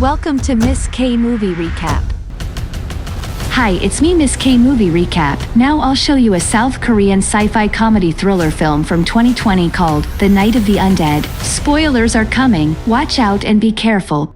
Welcome to Miss K Movie Recap. Hi, it's me, Miss K Movie Recap. Now I'll show you a South Korean sci-fi comedy thriller film from 2020 called The Night of the Undead. Spoilers are coming, watch out and be careful.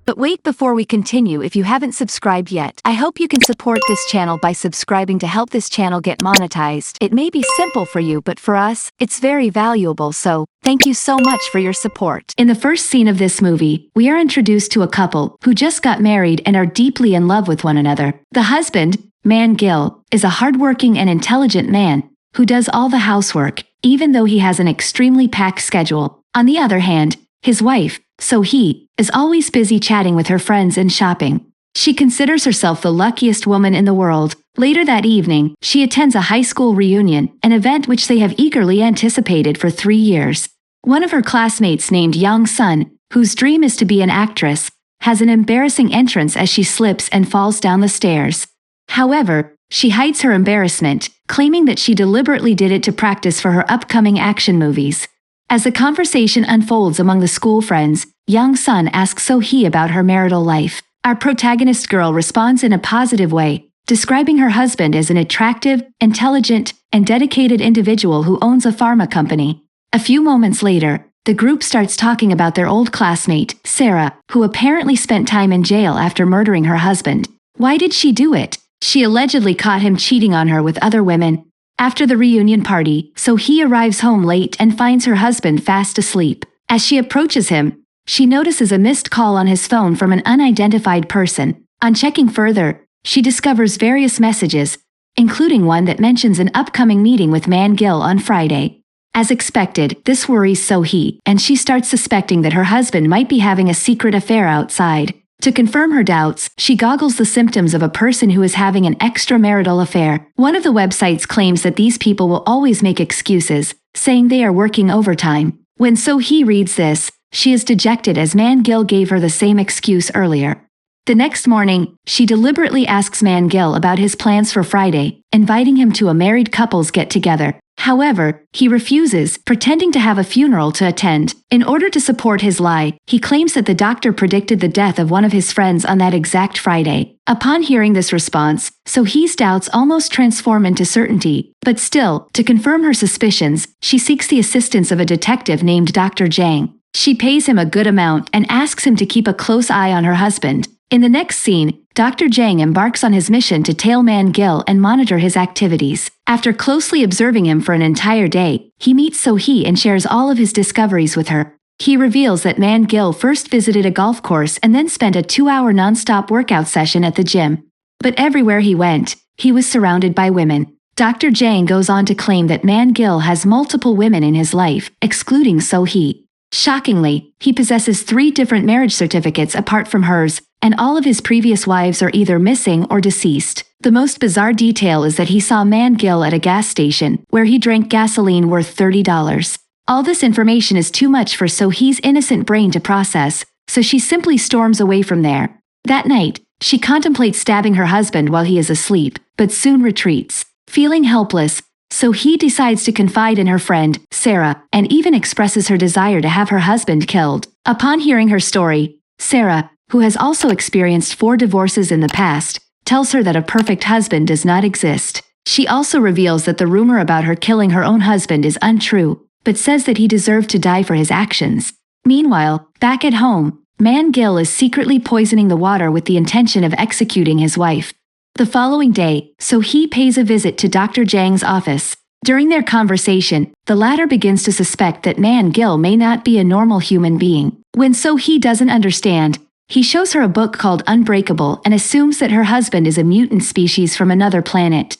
But wait, before we continue, if you haven't subscribed yet, I hope you can support this channel by subscribing to help this channel get monetized. It may be simple for you, but for us, it's very valuable, so thank you so much for your support. In the first scene of this movie, we are introduced to a couple who just got married and are deeply in love with one another. The husband, Man Gil, is a hardworking and intelligent man who does all the housework, even though he has an extremely packed schedule. On the other hand, his wife, So-hee, is always busy chatting with her friends and shopping. She considers herself the luckiest woman in the world. Later that evening, she attends a high school reunion, an event which they have eagerly anticipated for 3 years. One of her classmates named Young Sun, whose dream is to be an actress, has an embarrassing entrance as she slips and falls down the stairs. However, she hides her embarrassment, claiming that she deliberately did it to practice for her upcoming action movies. As the conversation unfolds among the school friends, Young Sun asks So-hee about her marital life. Our protagonist girl responds in a positive way, describing her husband as an attractive, intelligent, and dedicated individual who owns a pharma company. A few moments later, the group starts talking about their old classmate, Sarah, who apparently spent time in jail after murdering her husband. Why did she do it? She allegedly caught him cheating on her with other women. After the reunion party, So-hee arrives home late and finds her husband fast asleep. As she approaches him, she notices a missed call on his phone from an unidentified person. On checking further, she discovers various messages, including one that mentions an upcoming meeting with Man Gil on Friday. As expected, this worries So-hee, and she starts suspecting that her husband might be having a secret affair outside. To confirm her doubts, she googles the symptoms of a person who is having an extramarital affair. One of the websites claims that these people will always make excuses, saying they are working overtime. When So-hee reads this, she is dejected as Man Gil gave her the same excuse earlier. The next morning, she deliberately asks Man Gil about his plans for Friday, inviting him to a married couple's get-together. However, he refuses, pretending to have a funeral to attend. In order to support his lie, he claims that the doctor predicted the death of one of his friends on that exact Friday. Upon hearing this response, So-hee's doubts almost transform into certainty. But still, to confirm her suspicions, she seeks the assistance of a detective named Dr. Jang. She pays him a good amount and asks him to keep a close eye on her husband. In the next scene, Dr. Jang embarks on his mission to tail Man Gil and monitor his activities. After closely observing him for an entire day, he meets So-hee and shares all of his discoveries with her. He reveals that Man Gil first visited a golf course and then spent a 2-hour non-stop workout session at the gym. But everywhere he went, he was surrounded by women. Dr. Jang goes on to claim that Man Gil has multiple women in his life, excluding So-hee. Shockingly, he possesses 3 different marriage certificates apart from hers, and all of his previous wives are either missing or deceased. The most bizarre detail is that he saw Man Gil at a gas station, where he drank gasoline worth $30. All this information is too much for So-hee's innocent brain to process, so she simply storms away from there. That night, she contemplates stabbing her husband while he is asleep, but soon retreats. Feeling helpless, So-hee decides to confide in her friend, Sarah, and even expresses her desire to have her husband killed. Upon hearing her story, Sarah, who has also experienced 4 divorces in the past, tells her that a perfect husband does not exist. She also reveals that the rumor about her killing her own husband is untrue, but says that he deserved to die for his actions. Meanwhile, back at home, Man Gil is secretly poisoning the water with the intention of executing his wife. The following day, So-hee pays a visit to Dr. Jang's office. During their conversation, the latter begins to suspect that Man Gil may not be a normal human being. When So-hee doesn't understand, he shows her a book called Unbreakable and assumes that her husband is a mutant species from another planet.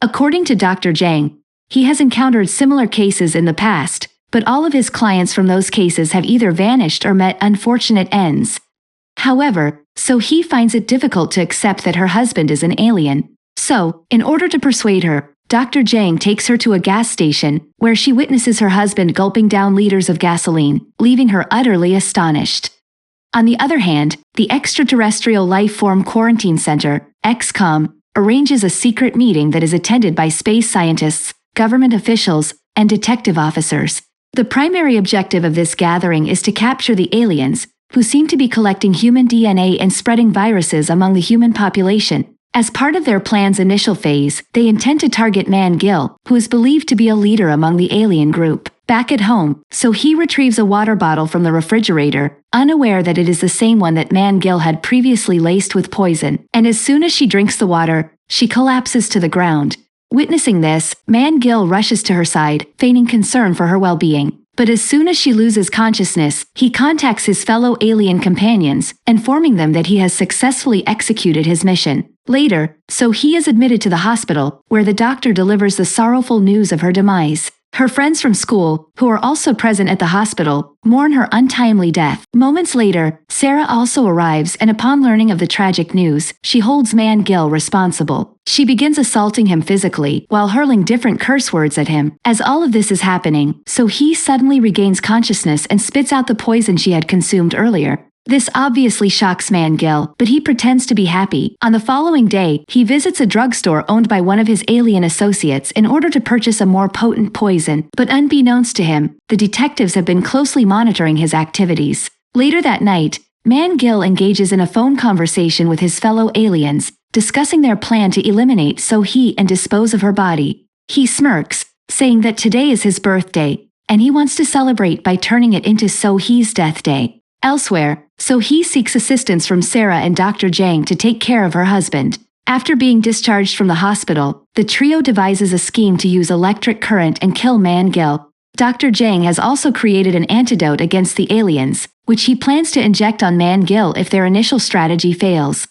According to Dr. Jang, he has encountered similar cases in the past, but all of his clients from those cases have either vanished or met unfortunate ends. However, So-hee finds it difficult to accept that her husband is an alien. So, in order to persuade her, Dr. Jang takes her to a gas station, where she witnesses her husband gulping down liters of gasoline, leaving her utterly astonished. On the other hand, the Extraterrestrial Life Form Quarantine Center, XCOM, arranges a secret meeting that is attended by space scientists, government officials, and detective officers. The primary objective of this gathering is to capture the aliens, who seem to be collecting human DNA and spreading viruses among the human population. As part of their plan's initial phase, they intend to target Man Gil, who is believed to be a leader among the alien group. Back at home, So-hee retrieves a water bottle from the refrigerator, unaware that it is the same one that Man Gil had previously laced with poison, and as soon as she drinks the water, she collapses to the ground. Witnessing this, Man Gil rushes to her side, feigning concern for her well-being. But as soon as she loses consciousness, he contacts his fellow alien companions, informing them that he has successfully executed his mission. Later, So-hee is admitted to the hospital, where the doctor delivers the sorrowful news of her demise. Her friends from school, who are also present at the hospital, mourn her untimely death. Moments later, Sarah also arrives, and upon learning of the tragic news, she holds Man Gil responsible. She begins assaulting him physically, while hurling different curse words at him. As all of this is happening, So-hee suddenly regains consciousness and spits out the poison she had consumed earlier. This obviously shocks Man Gil, but he pretends to be happy. On the following day, he visits a drugstore owned by one of his alien associates in order to purchase a more potent poison, but unbeknownst to him, the detectives have been closely monitoring his activities. Later that night, Man Gil engages in a phone conversation with his fellow aliens, discussing their plan to eliminate So-hee and dispose of her body. He smirks, saying that today is his birthday, and he wants to celebrate by turning it into So-hee's death day. Elsewhere, So-hee seeks assistance from Sarah and Dr. Jang to take care of her husband. After being discharged from the hospital, the trio devises a scheme to use electric current and kill Man Gil. Dr. Jang has also created an antidote against the aliens, which he plans to inject on Man Gil if their initial strategy fails.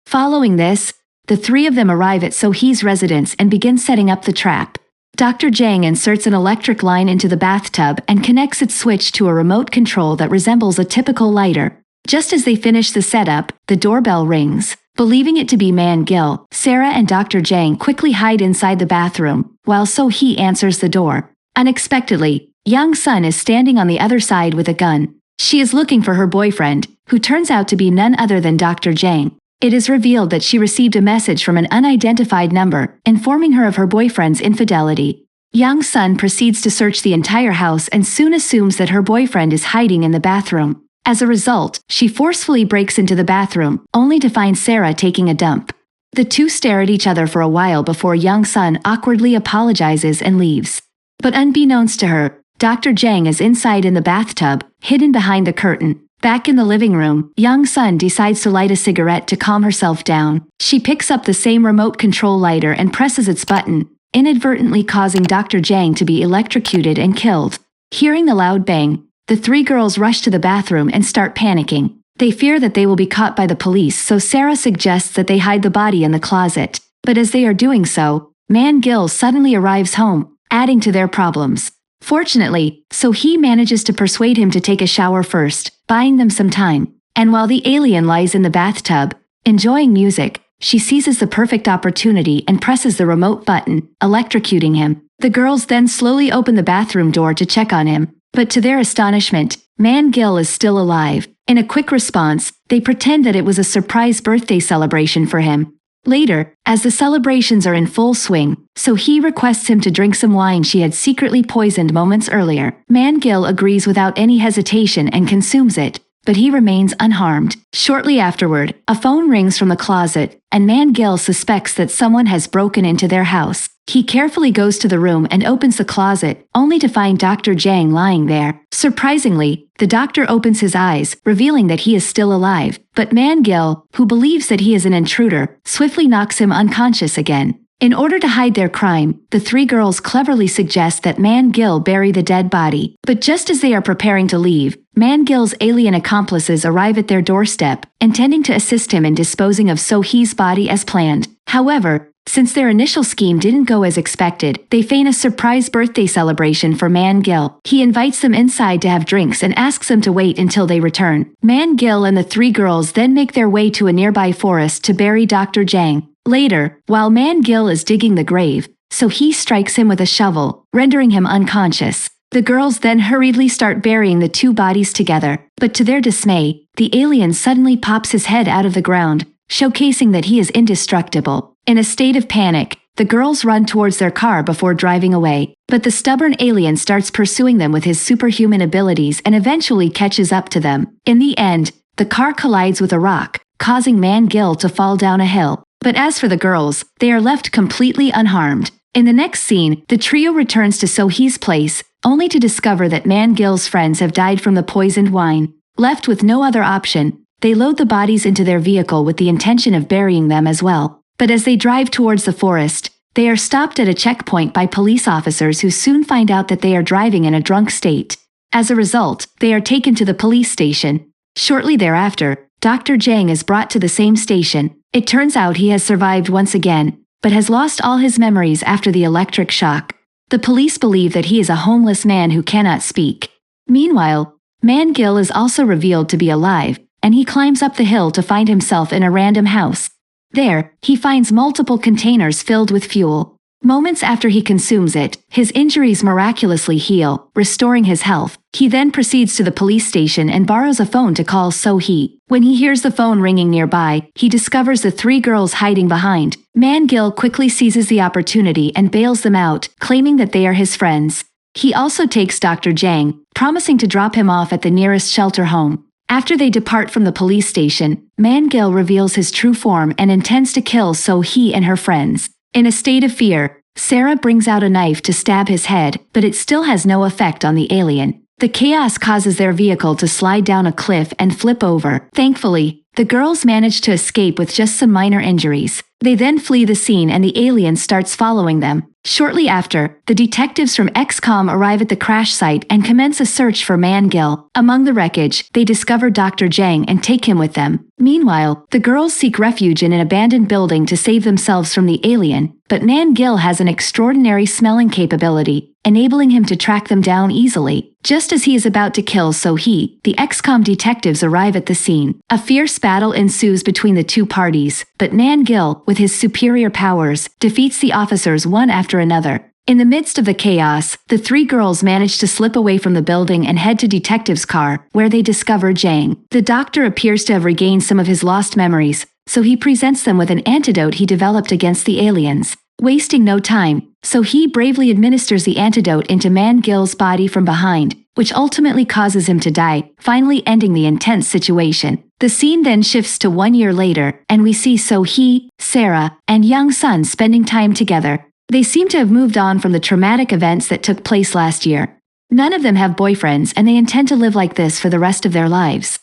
Following this, the three of them arrive at So-hee's residence and begin setting up the trap. Dr. Jang inserts an electric line into the bathtub and connects its switch to a remote control that resembles a typical lighter. Just as they finish the setup, the doorbell rings. Believing it to be Man Gil, Sarah and Dr. Jang quickly hide inside the bathroom, while So-hee answers the door. Unexpectedly, Young Sun is standing on the other side with a gun. She is looking for her boyfriend, who turns out to be none other than Dr. Jang. It is revealed that she received a message from an unidentified number, informing her of her boyfriend's infidelity. Young Sun proceeds to search the entire house and soon assumes that her boyfriend is hiding in the bathroom. As a result, she forcefully breaks into the bathroom, only to find Sarah taking a dump. The two stare at each other for a while before Young Sun awkwardly apologizes and leaves. But unbeknownst to her, Dr. Jang is inside in the bathtub, hidden behind the curtain. Back in the living room, Young Sun decides to light a cigarette to calm herself down. She picks up the same remote control lighter and presses its button, inadvertently causing Dr. Jang to be electrocuted and killed. Hearing the loud bang, the three girls rush to the bathroom and start panicking. They fear that they will be caught by the police, so Sarah suggests that they hide the body in the closet. But as they are doing so, Man Gil suddenly arrives home, adding to their problems. Fortunately, So-hee manages to persuade him to take a shower first, buying them some time. And while the alien lies in the bathtub, enjoying music, she seizes the perfect opportunity and presses the remote button, electrocuting him. The girls then slowly open the bathroom door to check on him, but to their astonishment, Man Gil is still alive. In a quick response, they pretend that it was a surprise birthday celebration for him. Later, as the celebrations are in full swing, So-hee requests him to drink some wine she had secretly poisoned moments earlier. Man Gil agrees without any hesitation and consumes it, but he remains unharmed. Shortly afterward, a phone rings from the closet, and Man Gil suspects that someone has broken into their house. He carefully goes to the room and opens the closet, only to find Dr. Jang lying there. Surprisingly, the doctor opens his eyes, revealing that he is still alive, but Man Gil, who believes that he is an intruder, swiftly knocks him unconscious again. In order to hide their crime, the three girls cleverly suggest that Man Gil bury the dead body. But just as they are preparing to leave, Man Gil's alien accomplices arrive at their doorstep, intending to assist him in disposing of So-hee's body as planned. However, since their initial scheme didn't go as expected, they feign a surprise birthday celebration for Man Gil. He invites them inside to have drinks and asks them to wait until they return. Man Gil and the three girls then make their way to a nearby forest to bury Dr. Jang. Later, while Man Gil is digging the grave, So-hee strikes him with a shovel, rendering him unconscious. The girls then hurriedly start burying the two bodies together, but to their dismay, the alien suddenly pops his head out of the ground, showcasing that he is indestructible. In a state of panic, the girls run towards their car before driving away. but the stubborn alien starts pursuing them with his superhuman abilities and eventually catches up to them. In the end, the car collides with a rock, causing Man Gil to fall down a hill. But as for the girls, they are left completely unharmed. In the next scene, the trio returns to So-hee's place, only to discover that Man Gil's friends have died from the poisoned wine. Left with no other option, they load the bodies into their vehicle with the intention of burying them as well. But as they drive towards the forest, they are stopped at a checkpoint by police officers who soon find out that they are driving in a drunk state. As a result, they are taken to the police station. Shortly thereafter, Dr. Jang is brought to the same station. It turns out he has survived once again, but has lost all his memories after the electric shock. The police believe that he is a homeless man who cannot speak. Meanwhile, Man Gil is also revealed to be alive, and he climbs up the hill to find himself in a random house. There, he finds multiple containers filled with fuel. Moments after he consumes it, his injuries miraculously heal, restoring his health. He then proceeds to the police station and borrows a phone to call So-hee. When he hears the phone ringing nearby, he discovers the three girls hiding behind. Man Gil quickly seizes the opportunity and bails them out, claiming that they are his friends. He also takes Dr. Jang, promising to drop him off at the nearest shelter home. After they depart from the police station, Man Gil reveals his true form and intends to kill So-hee and her friends. In a state of fear, Sarah brings out a knife to stab his head, but it still has no effect on the alien. The chaos causes their vehicle to slide down a cliff and flip over. Thankfully, the girls manage to escape with just some minor injuries. They then flee the scene and the alien starts following them. Shortly after, the detectives from XCOM arrive at the crash site and commence a search for Man Gil. Among the wreckage, they discover Dr. Jang and take him with them. Meanwhile, the girls seek refuge in an abandoned building to save themselves from the alien, but Man Gil has an extraordinary smelling capability, enabling him to track them down easily. Just as he is about to kill So-hee, the XCOM detectives arrive at the scene. A fierce battle ensues between the two parties, but Man Gil, with his superior powers, defeats the officers one after another. In the midst of the chaos, the three girls manage to slip away from the building and head to Detective's car, where they discover Jang. The doctor appears to have regained some of his lost memories, so he presents them with an antidote he developed against the aliens. Wasting no time, So-hee bravely administers the antidote into Man Gil's body from behind, which ultimately causes him to die, finally ending the intense situation. The scene then shifts to 1 year later, and we see So-hee, Sarah, and young Sun spending time together. They seem to have moved on from the traumatic events that took place last year. None of them have boyfriends, and they intend to live like this for the rest of their lives.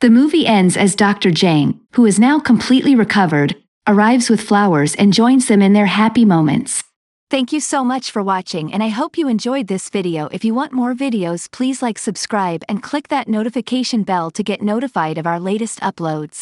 The movie ends as Dr. Jang, who is now completely recovered, arrives with flowers and joins them in their happy moments. Thank you so much for watching, and I hope you enjoyed this video. If you want more videos, please like, subscribe, and click that notification bell to get notified of our latest uploads.